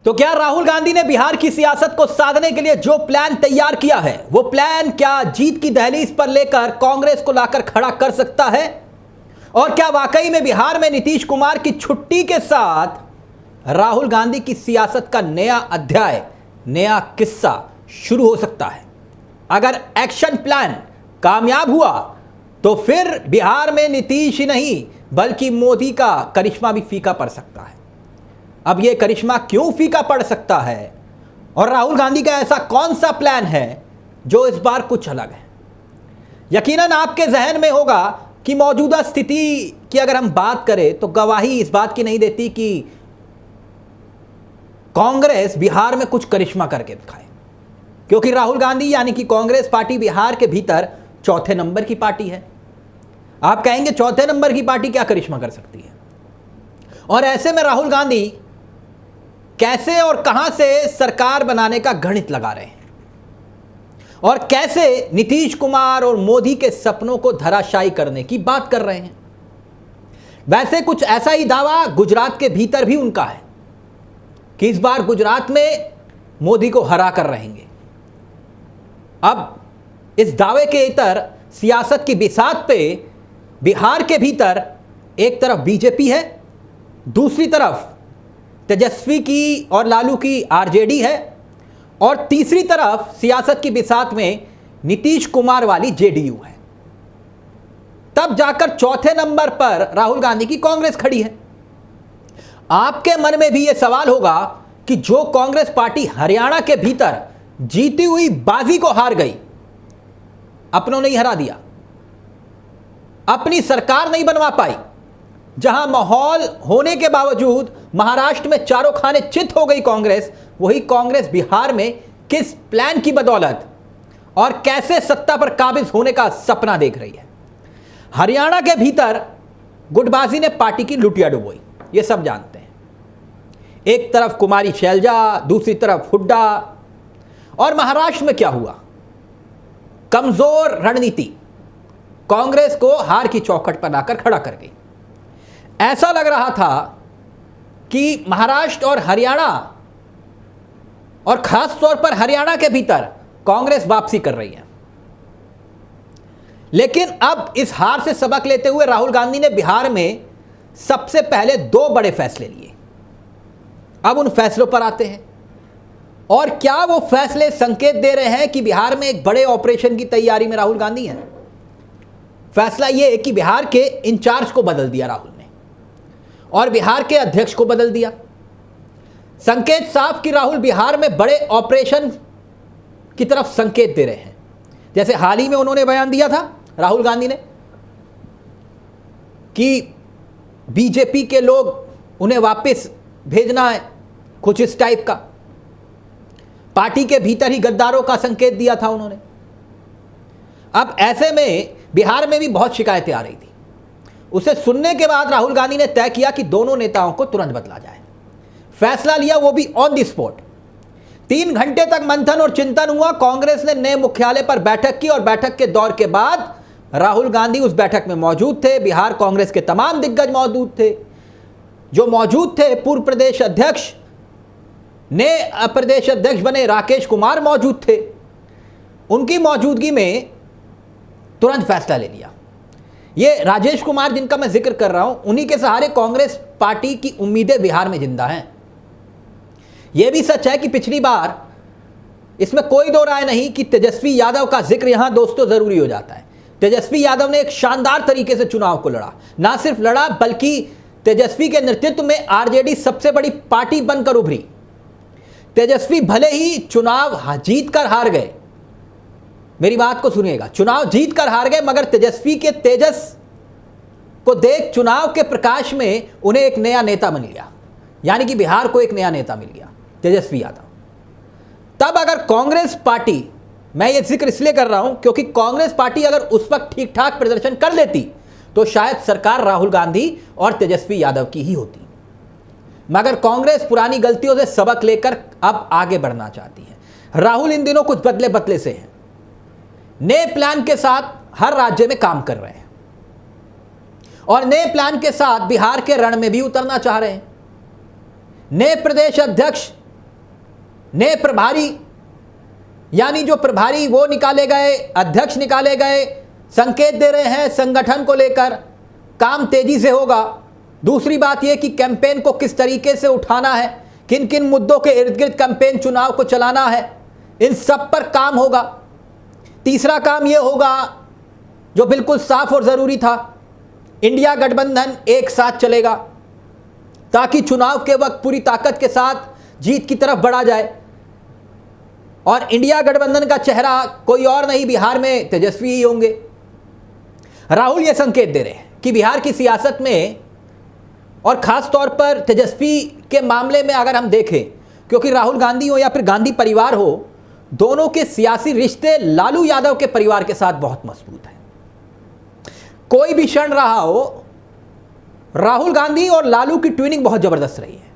तो क्या राहुल गांधी ने बिहार की सियासत को साधने के लिए जो प्लान तैयार किया है, वो प्लान क्या जीत की दहलीज पर लेकर कांग्रेस को लाकर खड़ा कर सकता है? और क्या वाकई में बिहार में नीतीश कुमार की छुट्टी के साथ राहुल गांधी की सियासत का नया अध्याय, नया किस्सा शुरू हो सकता है? अगर एक्शन प्लान कामयाब हुआ तो फिर बिहार में नीतीश ही नहीं बल्कि मोदी का करिश्मा भी फीका पड़ सकता है। अब यह करिश्मा क्यों फीका पड़ सकता है और राहुल गांधी का ऐसा कौन सा प्लान है जो इस बार कुछ अलग है? यकीनन आपके जहन में होगा कि मौजूदा स्थिति की अगर हम बात करें तो गवाही इस बात की नहीं देती कि कांग्रेस बिहार में कुछ करिश्मा करके दिखाए, क्योंकि राहुल गांधी यानी कि कांग्रेस पार्टी बिहार के भीतर चौथे नंबर की पार्टी है। आप कहेंगे चौथे नंबर की पार्टी क्या करिश्मा कर सकती है? और ऐसे में राहुल गांधी कैसे और कहां से सरकार बनाने का गणित लगा रहे हैं और कैसे नीतीश कुमार और मोदी के सपनों को धराशायी करने की बात कर रहे हैं। वैसे कुछ ऐसा ही दावा गुजरात के भीतर भी उनका है कि इस बार गुजरात में मोदी को हरा कर रहेंगे। अब इस दावे के इतर सियासत की बिसात पे बिहार के भीतर एक तरफ बीजेपी है, दूसरी तरफ तेजस्वी की और लालू की आरजेडी है और तीसरी तरफ सियासत की बिसात में नीतीश कुमार वाली जेडीयू है। तब जाकर चौथे नंबर पर राहुल गांधी की कांग्रेस खड़ी है। आपके मन में भी यह सवाल होगा कि जो कांग्रेस पार्टी हरियाणा के भीतर जीती हुई बाजी को हार गई, अपनों ने ही हरा दिया, अपनी सरकार नहीं बनवा पाई, जहां माहौल होने के बावजूद महाराष्ट्र में चारों खाने चित हो गई कांग्रेस, वही कांग्रेस बिहार में किस प्लान की बदौलत और कैसे सत्ता पर काबिज होने का सपना देख रही है। हरियाणा के भीतर गुटबाजी ने पार्टी की लुटिया डुबोई, ये सब जानते हैं। एक तरफ कुमारी शैलजा, दूसरी तरफ हुड्डा। और महाराष्ट्र में क्या हुआ? कमजोर रणनीति कांग्रेस को हार की चौखट पर लाकर खड़ा कर गई। ऐसा लग रहा था कि महाराष्ट्र और हरियाणा और खास तौर पर हरियाणा के भीतर कांग्रेस वापसी कर रही है। लेकिन अब इस हार से सबक लेते हुए राहुल गांधी ने बिहार में सबसे पहले दो बड़े फैसले लिए। अब उन फैसलों पर आते हैं और क्या वो फैसले संकेत दे रहे हैं कि बिहार में एक बड़े ऑपरेशन की तैयारी में राहुल गांधी हैं। फैसला यह है कि बिहार के इंचार्ज को बदल दिया राहुल ने और बिहार के अध्यक्ष को बदल दिया। संकेत साफ कि राहुल बिहार में बड़े ऑपरेशन की तरफ संकेत दे रहे हैं। जैसे हाल ही में उन्होंने बयान दिया था राहुल गांधी ने कि बीजेपी के लोग उन्हें वापस भेजना है, कुछ इस टाइप का। पार्टी के भीतर ही गद्दारों का संकेत दिया था उन्होंने। अब ऐसे में बिहार में भी बहुत शिकायतें आ रही थी। उसे सुनने के बाद राहुल गांधी ने तय किया कि दोनों नेताओं को तुरंत बदला जाए। फैसला लिया, वो भी ऑन द स्पॉट। 3 घंटे तक मंथन और चिंतन हुआ। कांग्रेस ने नए मुख्यालय पर बैठक की और बैठक के दौर के बाद राहुल गांधी उस बैठक में मौजूद थे। बिहार कांग्रेस के तमाम दिग्गज मौजूद थे। जो मौजूद थे, पूर्व प्रदेश अध्यक्ष ने प्रदेश अध्यक्ष बने राकेश कुमार मौजूद थे। उनकी मौजूदगी में तुरंत फैसला ले लिया। ये राजेश कुमार जिनका मैं जिक्र कर रहा हूं, उन्हीं के सहारे कांग्रेस पार्टी की उम्मीदें बिहार में जिंदा हैं। यह भी सच है कि पिछली बार, इसमें कोई दो राय नहीं कि तेजस्वी यादव का जिक्र यहां दोस्तों जरूरी हो जाता है। तेजस्वी यादव ने एक शानदार तरीके से चुनाव को लड़ा। ना सिर्फ लड़ा बल्कि तेजस्वी के नेतृत्व में आरजेडी सबसे बड़ी पार्टी बनकर उभरी। तेजस्वी भले ही चुनाव जीत कर हार गए, मेरी बात को सुनिएगा, चुनाव जीत कर हार गए, मगर तेजस्वी के तेजस को देख चुनाव के प्रकाश में उन्हें एक नया नेता मिल गया। यानी कि बिहार को एक नया नेता मिल गया, तेजस्वी यादव। तब अगर कांग्रेस पार्टी, मैं ये जिक्र इसलिए कर रहा हूं क्योंकि कांग्रेस पार्टी अगर उस वक्त ठीक ठाक प्रदर्शन कर लेती तो शायद सरकार राहुल गांधी और तेजस्वी यादव की ही होती। मगर कांग्रेस पुरानी गलतियों से सबक लेकर अब आगे बढ़ना चाहती है। राहुल इन दिनों कुछ बदले बदले से हैं। नए प्लान के साथ हर राज्य में काम कर रहे हैं और नए प्लान के साथ बिहार के रण में भी उतरना चाह रहे हैं। नए प्रदेश अध्यक्ष नए प्रभारी, यानी जो प्रभारी वो निकाले गए, अध्यक्ष निकाले गए, संकेत दे रहे हैं संगठन को लेकर काम तेजी से होगा। दूसरी बात यह कि कैंपेन को किस तरीके से उठाना है, किन किन मुद्दों के इर्द गिर्द कैंपेन चुनाव को चलाना है, इन सब पर काम होगा। तीसरा काम यह होगा जो बिल्कुल साफ और जरूरी था, इंडिया गठबंधन एक साथ चलेगा ताकि चुनाव के वक्त पूरी ताकत के साथ जीत की तरफ बढ़ा जाए। और इंडिया गठबंधन का चेहरा कोई और नहीं, बिहार में तेजस्वी ही होंगे। राहुल ये संकेत दे रहे हैं कि बिहार की सियासत में और खास तौर पर तेजस्वी के मामले में अगर हम देखें, क्योंकि राहुल गांधी हो या फिर गांधी परिवार हो, दोनों के सियासी रिश्ते लालू यादव के परिवार के साथ बहुत मजबूत हैं। कोई भी क्षण रहा हो, राहुल गांधी और लालू की ट्विनिंग बहुत जबरदस्त रही है।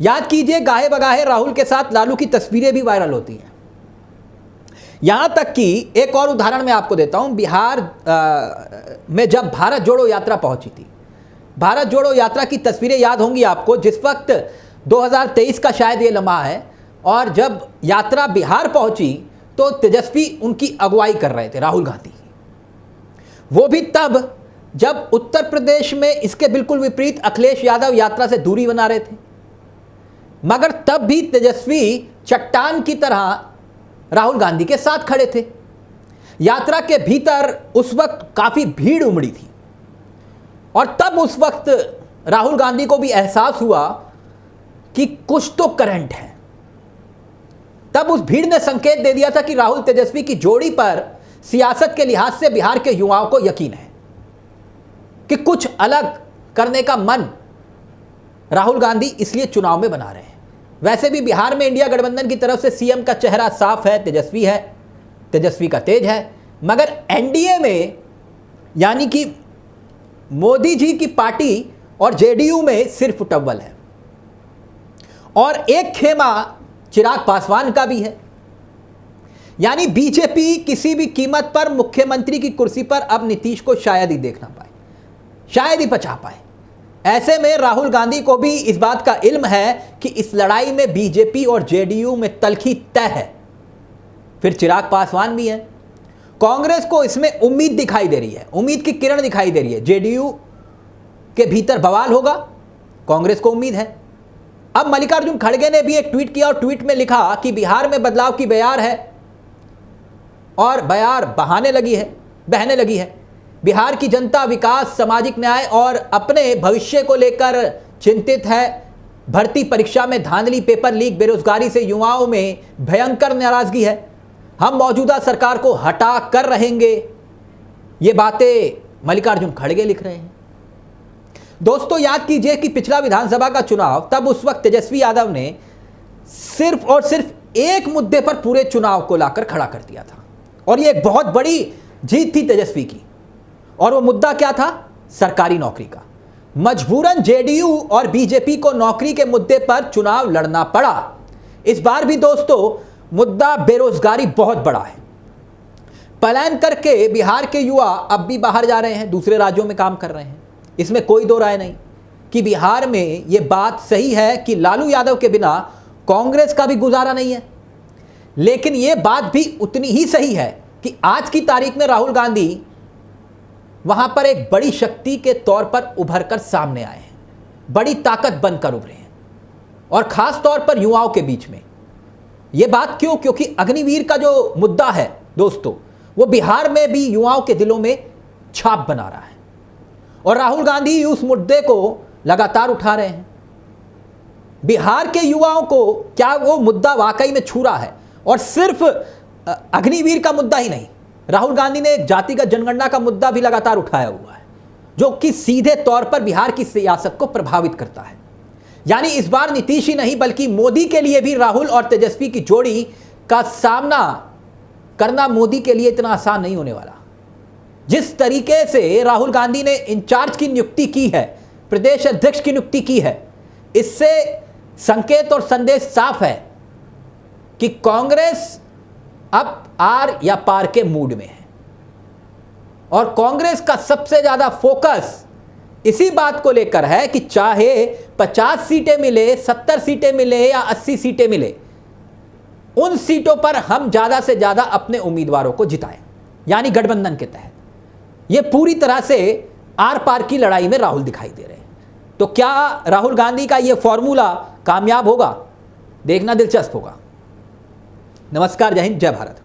याद कीजिए, गाहे बगाहे राहुल के साथ लालू की तस्वीरें भी वायरल होती हैं। यहां तक कि एक और उदाहरण मैं आपको देता हूं, बिहार में जब भारत जोड़ो यात्रा पहुंची थी, भारत जोड़ो यात्रा की तस्वीरें याद होंगी आपको, जिस वक्त 2023 का शायद ये लम्हा है, और जब यात्रा बिहार पहुंची तो तेजस्वी उनकी अगुवाई कर रहे थे, राहुल गांधी। वो भी तब जब उत्तर प्रदेश में इसके बिल्कुल विपरीत अखिलेश यादव यात्रा से दूरी बना रहे थे, मगर तब भी तेजस्वी चट्टान की तरह राहुल गांधी के साथ खड़े थे। यात्रा के भीतर उस वक्त काफी भीड़ उमड़ी थी और तब उस वक्त राहुल गांधी को भी एहसास हुआ कि कुछ तो करंट है। तब उस भीड़ ने संकेत दे दिया था कि राहुल तेजस्वी की जोड़ी पर सियासत के लिहाज से बिहार के युवाओं को यकीन है कि कुछ अलग करने का मन राहुल गांधी इसलिए चुनाव में बना रहे हैं। वैसे भी बिहार में इंडिया गठबंधन की तरफ से सीएम का चेहरा साफ है, तेजस्वी है, तेजस्वी का तेज है, मगर एनडीए में यानी कि मोदी जी की पार्टी और जेडीयू में सिर्फ टव्वल है और एक खेमा चिराग पासवान का भी है। यानी बीजेपी किसी भी कीमत पर मुख्यमंत्री की कुर्सी पर अब नीतीश को शायद ही देख ना पाए, शायद ही बचा पाए। ऐसे में राहुल गांधी को भी इस बात का इल्म है कि इस लड़ाई में बीजेपी और जेडीयू में तलखी तय है। फिर चिराग पासवान भी है। कांग्रेस को इसमें उम्मीद दिखाई दे रही है, उम्मीद की किरण दिखाई दे रही है। जेडीयू के भीतर बवाल होगा, कांग्रेस को उम्मीद है। अब मल्लिकार्जुन खड़गे ने भी एक ट्वीट किया और ट्वीट में लिखा कि बिहार में बदलाव की बयार है और बयार बहने लगी है। बिहार की जनता विकास, सामाजिक न्याय और अपने भविष्य को लेकर चिंतित है। भर्ती परीक्षा में धांधली, पेपर लीक, बेरोजगारी से युवाओं में भयंकर नाराजगी है। हम मौजूदा सरकार को हटा कर रहेंगे। ये बातें मल्लिकार्जुन खड़गे लिख रहे हैं। दोस्तों, याद कीजिए कि पिछला विधानसभा का चुनाव, तब उस वक्त तेजस्वी यादव ने सिर्फ और सिर्फ एक मुद्दे पर पूरे चुनाव को लाकर खड़ा कर दिया था और ये एक बहुत बड़ी जीत थी तेजस्वी की। और वो मुद्दा क्या था? सरकारी नौकरी का। मजबूरन जेडीयू और बीजेपी को नौकरी के मुद्दे पर चुनाव लड़ना पड़ा। इस बार भी दोस्तों मुद्दा बेरोजगारी बहुत बड़ा है। पलायन करके बिहार के युवा अब भी बाहर जा रहे हैं, दूसरे राज्यों में काम कर रहे हैं। इसमें कोई दो राय नहीं कि बिहार में ये बात सही है कि लालू यादव के बिना कांग्रेस का भी गुजारा नहीं है, लेकिन ये बात भी उतनी ही सही है कि आज की तारीख में राहुल गांधी वहां पर एक बड़ी शक्ति के तौर पर उभर कर सामने आए हैं, बड़ी ताकत बनकर उभरे हैं और खास तौर पर युवाओं के बीच में। यह बात क्यों? क्योंकि अग्निवीर का जो मुद्दा है दोस्तों, वो बिहार में भी युवाओं के दिलों में छाप बना रहा है और राहुल गांधी उस मुद्दे को लगातार उठा रहे हैं। बिहार के युवाओं को क्या वो मुद्दा वाकई में छू रहा है? और सिर्फ अग्निवीर का मुद्दा ही नहीं, राहुल गांधी ने एक जातिगत जनगणना का मुद्दा भी लगातार उठाया हुआ है, जो कि सीधे तौर पर बिहार की सियासत को प्रभावित करता है। यानी इस बार नीतीश ही नहीं बल्कि मोदी के लिए भी राहुल और तेजस्वी की जोड़ी का सामना करना मोदी के लिए इतना आसान नहीं होने वाला। जिस तरीके से राहुल गांधी ने इंचार्ज की नियुक्ति की है, प्रदेश अध्यक्ष की नियुक्ति की है, इससे संकेत और संदेश साफ है कि कांग्रेस अब आर या पार के मूड में है और कांग्रेस का सबसे ज्यादा फोकस इसी बात को लेकर है कि चाहे 50 सीटें मिले, 70 सीटें मिले या 80 सीटें मिले, उन सीटों पर हम ज्यादा से ज्यादा अपने उम्मीदवारों को जिताएं, यानी गठबंधन के तहत। यह पूरी तरह से आर पार की लड़ाई में राहुल दिखाई दे रहे हैं। तो क्या राहुल गांधी का यह फॉर्मूला कामयाब होगा? देखना दिलचस्प होगा। नमस्कार, जय हिंद, जय भारत।